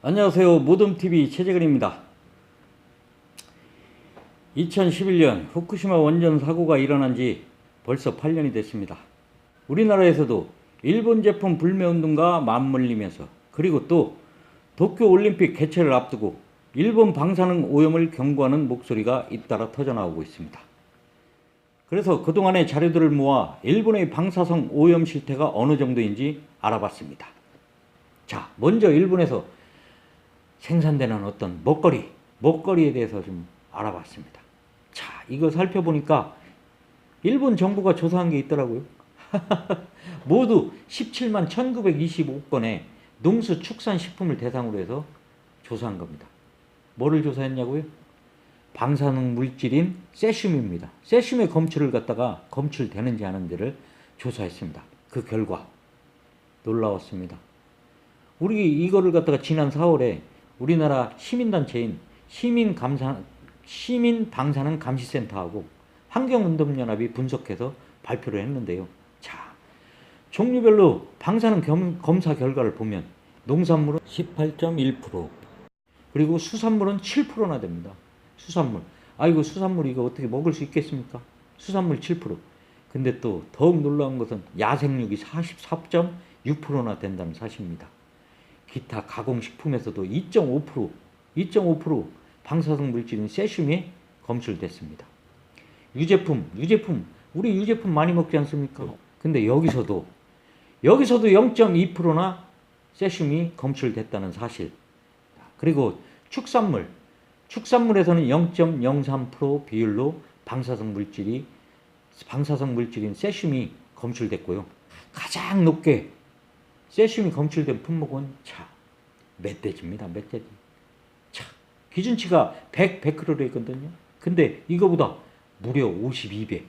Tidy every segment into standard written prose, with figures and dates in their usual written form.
안녕하세요. 모덤TV 최재근입니다. 2011년 후쿠시마 원전 사고가 일어난 지 벌써 8년이 됐습니다. 우리나라에서도 일본 제품 불매운동과 맞물리면서, 그리고 또 도쿄올림픽 개최를 앞두고 일본 방사능 오염을 경고하는 목소리가 잇따라 터져나오고 있습니다. 그래서 그동안의 자료들을 모아 일본의 방사성 오염 실태가 어느 정도인지 알아봤습니다. 자, 먼저 일본에서 생산되는 어떤 먹거리에 대해서 좀 알아봤습니다. 자, 이거 살펴보니까 일본 정부가 조사한 게 있더라고요. 모두 17만 1925건의 농수축산식품을 대상으로 해서 조사한 겁니다. 뭐를 조사했냐고요? 방사능 물질인 세슘입니다. 세슘의 검출을 갖다가 검출되는지 하는지를 조사했습니다. 그 결과 놀라웠습니다. 우리 이거를 갖다가 지난 4월에 우리나라 시민단체인 시민방사능 감시센터하고 환경운동연합이 분석해서 발표를 했는데요. 자, 종류별로 방사능 검사 결과를 보면 농산물은 18.1%, 그리고 수산물은 7%나 됩니다. 수산물. 아이고, 수산물 이거 어떻게 먹을 수 있겠습니까? 수산물 7%. 근데 또 더욱 놀라운 것은 야생육이 44.6%나 된다는 사실입니다. 기타 가공식품에서도 2.5% 방사성 물질인 세슘이 검출됐습니다. 유제품, 우리 유제품 많이 먹지 않습니까? 근데 여기서도 0.2%나 세슘이 검출됐다는 사실. 그리고 축산물에서는 0.03% 비율로 방사성 물질인 세슘이 검출됐고요. 가장 높게 세슘이 검출된 품목은 멧돼지입니다. 멧돼지. 기준치가 100 베크렐이거든요. 근데 이거보다 무려 52배.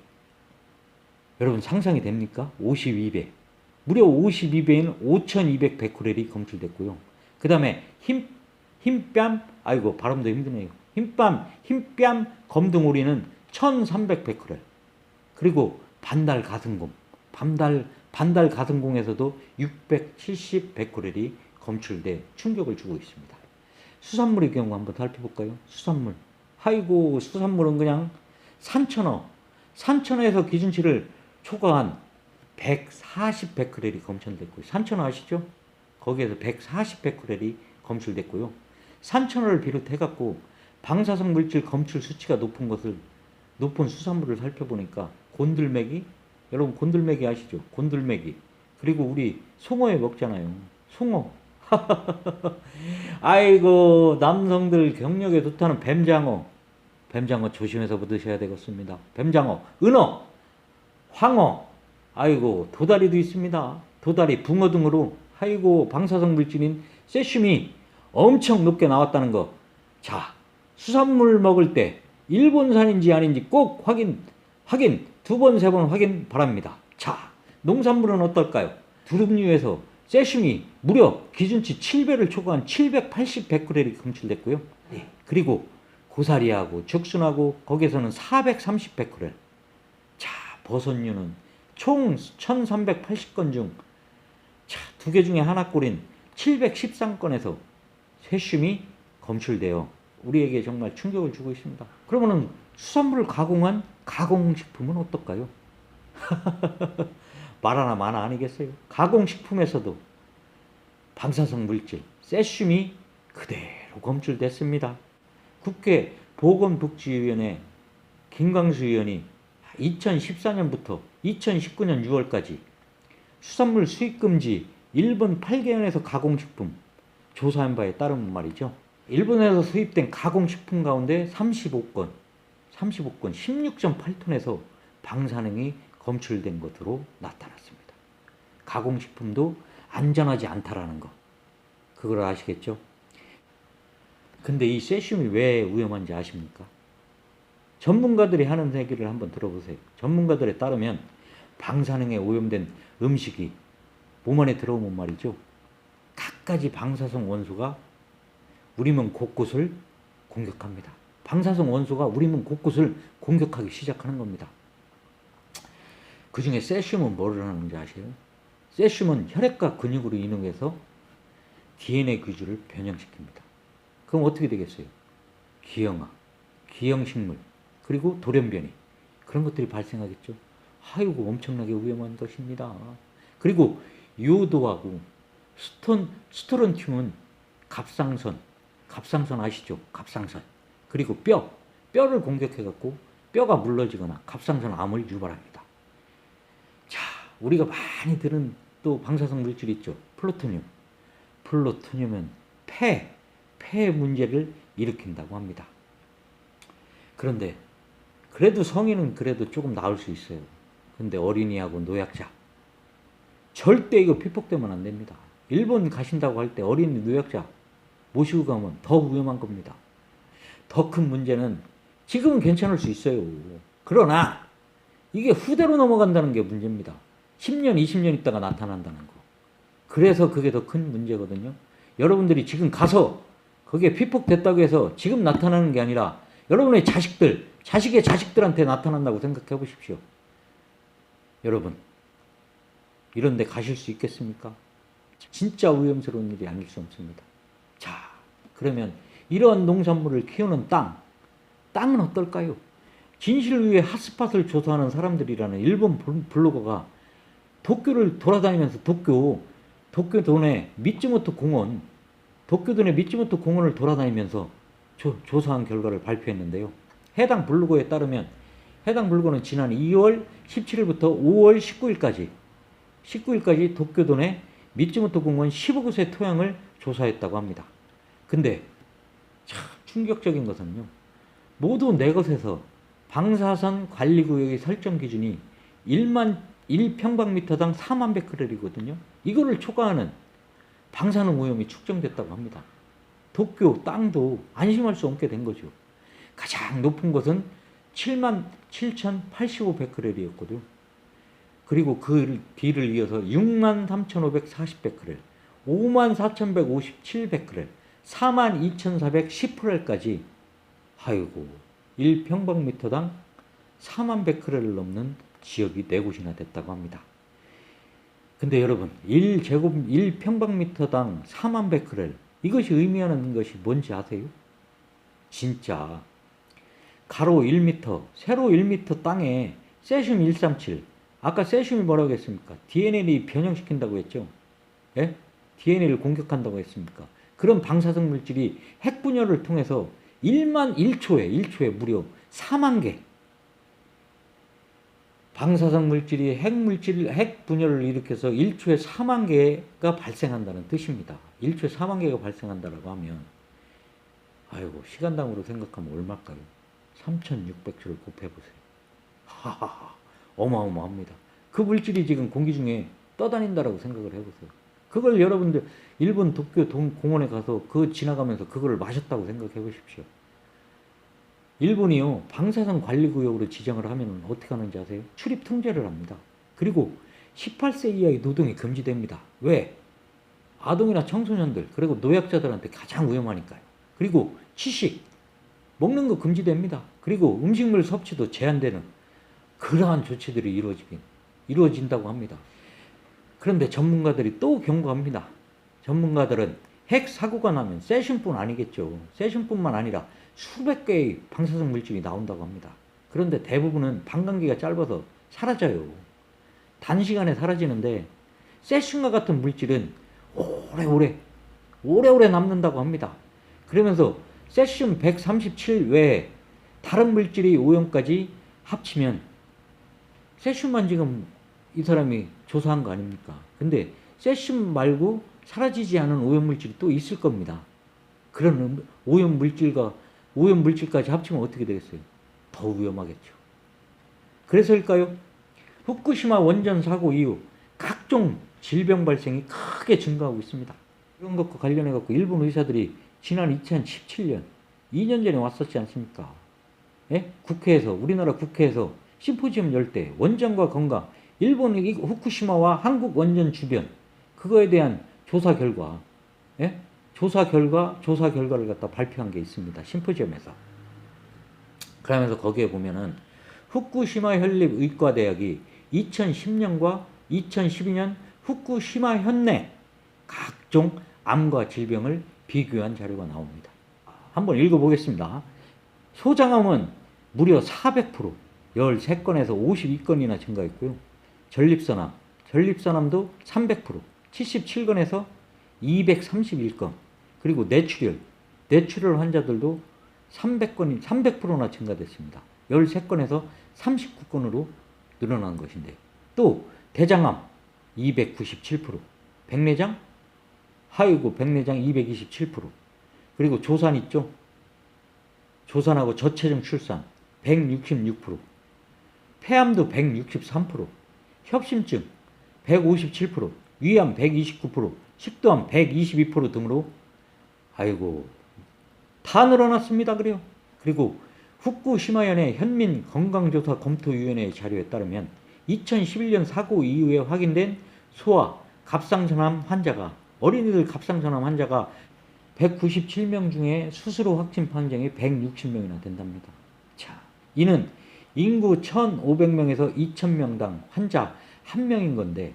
여러분 상상이 됩니까? 52배. 무려 52배인 5200 베크렐이 검출됐고요. 그 다음에 흰뺨, 아이고 발음도 힘드네요. 흰뺨 검둥오리는 1300 베크렐. 그리고 반달 가슴공에서도 670 베크렐이 검출돼 충격을 주고 있습니다. 수산물의 경우 한번 살펴볼까요? 수산물. 아이고, 수산물은 그냥 산천어에서 기준치를 초과한 140 베크렐이 검출됐고요. 산천어 아시죠? 거기에서 140 베크렐이 검출됐고요. 산천어를 비롯해갖고 방사성 물질 검출 수치가 높은 수산물을 살펴보니까 곤들메기, 여러분 곤들메기 아시죠? 곤들메기. 그리고 우리 송어에 먹잖아요. 송어. 아이고, 남성들 경력에 좋다는 뱀장어 조심해서 드셔야 되겠습니다. 뱀장어, 은어, 황어, 아이고 도다리도 있습니다. 도다리, 붕어 등으로 아이고 방사성 물질인 세슘이 엄청 높게 나왔다는 거. 자, 수산물 먹을 때 일본산인지 아닌지 꼭 확인 2번, 3번 확인 바랍니다. 자, 농산물은 어떨까요? 두릅류에서 세슘이 무려 기준치 7배를 초과한 780 베크렐이 검출됐고요. 그리고 고사리하고 죽순하고 거기에서는 430 베크렐. 자, 버섯류는 총 1380건 중 두 개 중에 하나꼴인 713건에서 세슘이 검출되어 우리에게 정말 충격을 주고 있습니다. 그러면은 수산물을 가공한 가공식품은 어떨까요? 말 하나 마나 아니겠어요? 가공식품에서도 방사성 물질 세슘이 그대로 검출됐습니다. 국회 보건복지위원회 김광수 의원이 2014년부터 2019년 6월까지 수산물 수입금지 일본 8개縣에서 가공식품 조사한 바에 따르면 말이죠. 일본에서 수입된 가공식품 가운데 35건 16.8톤에서 방사능이 검출된 것으로 나타났습니다. 가공식품도 안전하지 않다라는 거, 그걸 아시겠죠? 근데 이 세슘이 왜 위험한지 아십니까? 전문가들이 하는 얘기를 한번 들어보세요. 전문가들에 따르면 방사능에 오염된 음식이 몸 안에 들어오면 말이죠, 갖가지 방사성 원소가 우리 몸 곳곳을 공격합니다. 방사성 원소가 우리 몸 곳곳을 공격하기 시작하는 겁니다. 그 중에 세슘은 뭐를 하는지 아세요? 세슘은 혈액과 근육으로 이용해서 DNA 구조를 변형시킵니다. 그럼 어떻게 되겠어요? 기형아, 기형식물, 그리고 돌연변이, 그런 것들이 발생하겠죠. 아이고, 엄청나게 위험한 것입니다. 그리고 요도하고 스토론튬은 갑상선 아시죠? 갑상선. 그리고 뼈를 공격해갖고 뼈가 물러지거나 갑상선 암을 유발합니다. 자, 우리가 많이 들은 또 방사성 물질 있죠. 플루토늄은 폐 문제를 일으킨다고 합니다. 그런데 그래도 성인은 그래도 조금 나을 수 있어요. 근데 어린이하고 노약자 절대 이거 피폭되면 안 됩니다. 일본 가신다고 할 때 어린이 노약자 모시고 가면 더 위험한 겁니다. 더 큰 문제는 지금은 괜찮을 수 있어요. 그러나 이게 후대로 넘어간다는 게 문제입니다. 10년, 20년 있다가 나타난다는 거. 그래서 그게 더 큰 문제거든요. 여러분들이 지금 가서 그게 피폭됐다고 해서 지금 나타나는 게 아니라 여러분의 자식의 자식들한테 나타난다고 생각해 보십시오. 여러분, 이런 데 가실 수 있겠습니까? 진짜 위험스러운 일이 아닐 수 없습니다. 자, 그러면 이러한 농산물을 키우는 땅은 어떨까요? 진실 위에 핫스팟을 조사하는 사람들이라는 일본 블로거가 도쿄를 돌아다니면서 도쿄도내 미츠모토 공원을 돌아다니면서 조사한 결과를 발표했는데요. 해당 블로거에 따르면 해당 블로거는 지난 2월 17일부터 5월 19일까지 도쿄도내 미츠모토 공원 15곳의 토양을 조사했다고 합니다. 근데 참 충격적인 것은요. 모두 4곳에서 방사선 관리구역의 설정 기준이 1평방미터당 4만 베크렐이거든요. 이거를 초과하는 방사능 오염이 측정됐다고 합니다. 도쿄 땅도 안심할 수 없게 된 거죠. 가장 높은 것은 77,085 베크렐이었거든요. 그리고 그 뒤를 이어서 63,540 베크렐, 54,157 베크렐, 42,410 아이고, 1평방미터당 4만 베크렐을 넘는 지역이 4곳이나 됐다고 합니다. 근데 여러분, 1평방미터당 4만 베크렐, 이것이 의미하는 것이 뭔지 아세요? 진짜 가로 1m, 세로 1m 땅에 세슘 137, 아까 세슘이 뭐라고 했습니까? DNA를 변형시킨다고 했죠? 예? DNA를 공격한다고 했습니까? 그런 방사성 물질이 핵분열을 통해서 1초에 무려 4만 개 방사성 물질이 핵분열을 일으켜서 1초에 4만 개가 발생한다는 뜻입니다. 1초에 4만 개가 발생한다라고 하면 아이고, 시간당으로 생각하면 얼마일까요? 3,600조를 곱해보세요. 하하하, 어마어마합니다. 그 물질이 지금 공기 중에 떠다닌다라고 생각을 해보세요. 그걸 여러분들 일본 도쿄 공원에 가서 그 지나가면서 그거를 마셨다고 생각해 보십시오. 일본이요, 방사선 관리구역으로 지정을 하면 어떻게 하는지 아세요? 출입 통제를 합니다. 그리고 18세 이하의 노동이 금지됩니다. 왜? 아동이나 청소년들, 그리고 노약자들한테 가장 위험하니까요. 그리고 취식, 먹는 거 금지됩니다. 그리고 음식물 섭취도 제한되는 그러한 조치들이 이루어진다고 합니다. 그런데 전문가들이 또 경고합니다. 전문가들은 핵 사고가 나면 세슘뿐 아니겠죠. 세슘뿐만 아니라 수백 개의 방사성 물질이 나온다고 합니다. 그런데 대부분은 반감기가 짧아서 사라져요. 단시간에 사라지는데 세슘과 같은 물질은 오래오래 남는다고 합니다. 그러면서 세슘 137 외에 다른 물질의 오염까지 합치면 세슘만 지금 이 사람이 조사한 거 아닙니까? 근데 세슘 말고 사라지지 않은 오염물질이 또 있을 겁니다. 그런 오염물질까지 합치면 어떻게 되겠어요? 더 위험하겠죠. 그래서일까요? 후쿠시마 원전 사고 이후 각종 질병 발생이 크게 증가하고 있습니다. 이런 것과 관련해 갖고 일본 의사들이 지난 2017년 2년 전에 왔었지 않습니까? 예? 우리나라 국회에서 심포지엄 열 때 원전과 건강, 일본 후쿠시마와 한국 원전 주변 그거에 대한 조사 결과를 갖다 발표한 게 있습니다. 심포지엄에서. 그러면서 거기에 보면은 후쿠시마 현립의과대학이 2010년과 2012년 후쿠시마 현내 각종 암과 질병을 비교한 자료가 나옵니다. 한번 읽어보겠습니다. 소장암은 무려 400%, 13건에서 52건이나 증가했고요. 전립선암도 300%, 77건에서 231건, 그리고 뇌출혈 환자들도 300%나 증가됐습니다. 13건에서 39건으로 늘어난 것인데, 또 대장암 297%, 백내장 227%, 그리고 조산 있죠? 조산하고 저체중 출산 166%, 폐암도 163%, 협심증 157%, 위암 129%, 식도암 122% 등으로 다 늘어났습니다. 그리고 후쿠시마현의 현민 건강조사 검토위원회의 자료에 따르면 2011년 사고 이후에 확인된 소아 갑상선암 환자가, 어린이들 갑상선암 환자가 197명 중에 수술 후 확진 판정이 160명이나 된답니다. 자, 이는 인구 1,500명에서 2,000명당 환자 1명인 건데,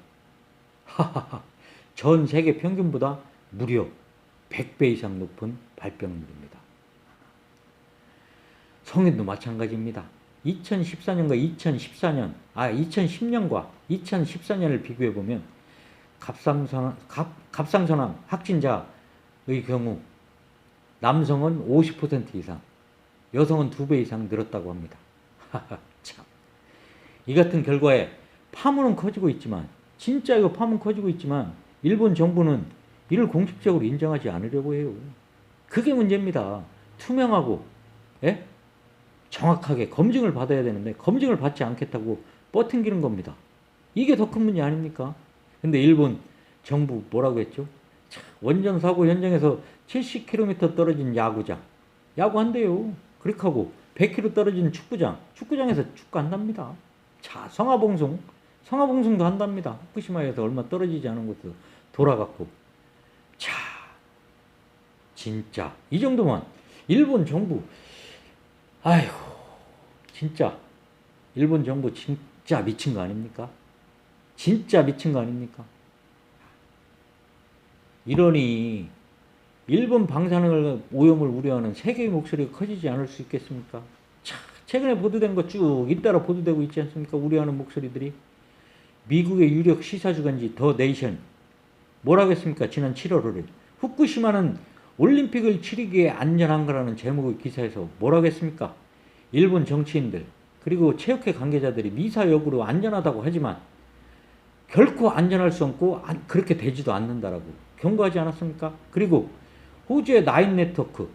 전 세계 평균보다 무려 100배 이상 높은 발병률입니다. 성인도 마찬가지입니다. 2010년과 2014년을 비교해보면 갑상선암 확진자의 경우 남성은 50% 이상, 여성은 2배 이상 늘었다고 합니다. 참. 이 같은 결과에 파문은 커지고 있지만, 진짜 이거 파문 커지고 있지만 일본 정부는 이를 공식적으로 인정하지 않으려고 해요. 그게 문제입니다. 투명하고 정확하게 검증을 받아야 되는데 검증을 받지 않겠다고 뻗팅기는 겁니다. 이게 더 큰 문제 아닙니까? 근데 일본 정부 뭐라고 했죠? 원전 사고 현장에서 70km 떨어진 야구장, 야구한대요. 그렇게 하고 100km 떨어진 축구장에서 축구한답니다. 자, 성화봉송도 한답니다. 후쿠시마에서 얼마 떨어지지 않은 곳도 돌아갔고. 자, 진짜 이 정도면 일본 정부, 진짜 일본 정부 진짜 미친 거 아닙니까? 진짜 미친 거 아닙니까? 이러니 일본 방사능 오염을 우려하는 세계의 목소리가 커지지 않을 수 있겠습니까? 자, 최근에 보도된 거 쭉 잇따라 보도되고 있지 않습니까? 우려하는 목소리들이. 미국의 유력 시사주간지 더 네이션 뭐라고 했습니까? 지난 7월 5일 후쿠시마는 올림픽을 치르기에 안전한 거라는 제목의 기사에서 뭐라고 했습니까? 일본 정치인들 그리고 체육회 관계자들이 미사 여부로 안전하다고 하지만 결코 안전할 수 없고 그렇게 되지도 않는다라고 경고하지 않았습니까? 그리고 호주의 나인 네트워크,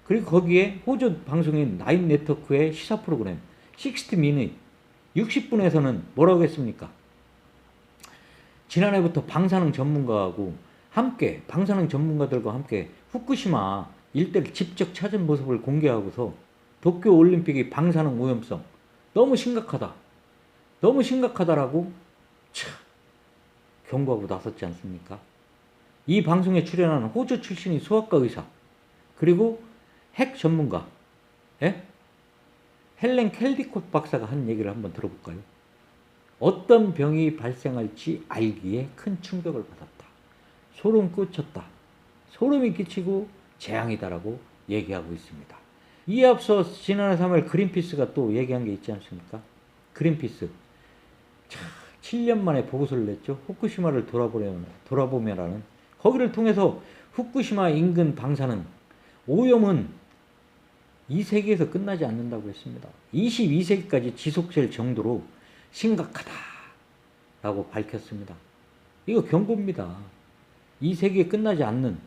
그리고 거기에 호주 방송인 나인 네트워크의 시사 프로그램 60미닛 60분에서는 뭐라고 했습니까? 지난해부터 방사능 전문가들과 함께 후쿠시마 일대를 직접 찾은 모습을 공개하고서 도쿄올림픽의 방사능 오염성 너무 심각하다라고 경고하고 나섰지 않습니까? 이 방송에 출연하는 호주 출신의 소아과 의사, 그리고 핵 전문가 헬렌 켈디콧 박사가 한 얘기를 한번 들어볼까요? 어떤 병이 발생할지 알기에 큰 충격을 받았다. 소름이 끼치고 재앙이다라고 얘기하고 있습니다. 이에 앞서 지난해 3월 그린피스가 또 얘기한 게 있지 않습니까? 그린피스 7년 만에 보고서를 냈죠. 후쿠시마를 돌아보며라는. 거기를 통해서 후쿠시마 인근 방사능 오염은 이 세계에서 끝나지 않는다고 했습니다. 22세기까지 지속될 정도로 심각하다라고 밝혔습니다. 이거 경고입니다. 이 세계에 끝나지 않는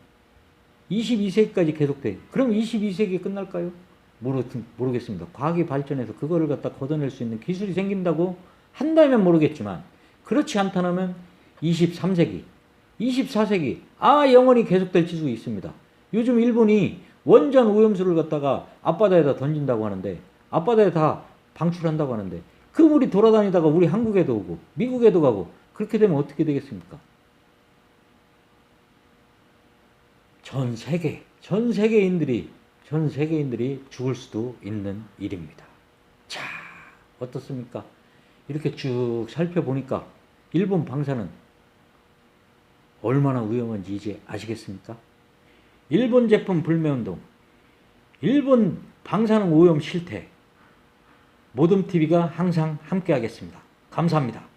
22세기까지 계속돼. 그럼 22세기에 끝날까요? 모르겠습니다. 과학이 발전해서 그거를 갖다 걷어낼 수 있는 기술이 생긴다고 한다면 모르겠지만, 그렇지 않다면 23세기, 24세기 영원히 계속될 지수가 있습니다. 요즘 일본이 원전 오염수를 갖다가 앞바다에다 던진다고 하는데, 앞바다에 다 방출한다고 하는데, 그 물이 돌아다니다가 우리 한국에도 오고 미국에도 가고, 그렇게 되면 어떻게 되겠습니까? 전 세계인들이 죽을 수도 있는 일입니다. 자, 어떻습니까? 이렇게 쭉 살펴보니까 일본 방사능 얼마나 위험한지 이제 아시겠습니까? 일본 제품 불매운동, 일본 방사능 오염 실태, 모듬TV가 항상 함께 하겠습니다. 감사합니다.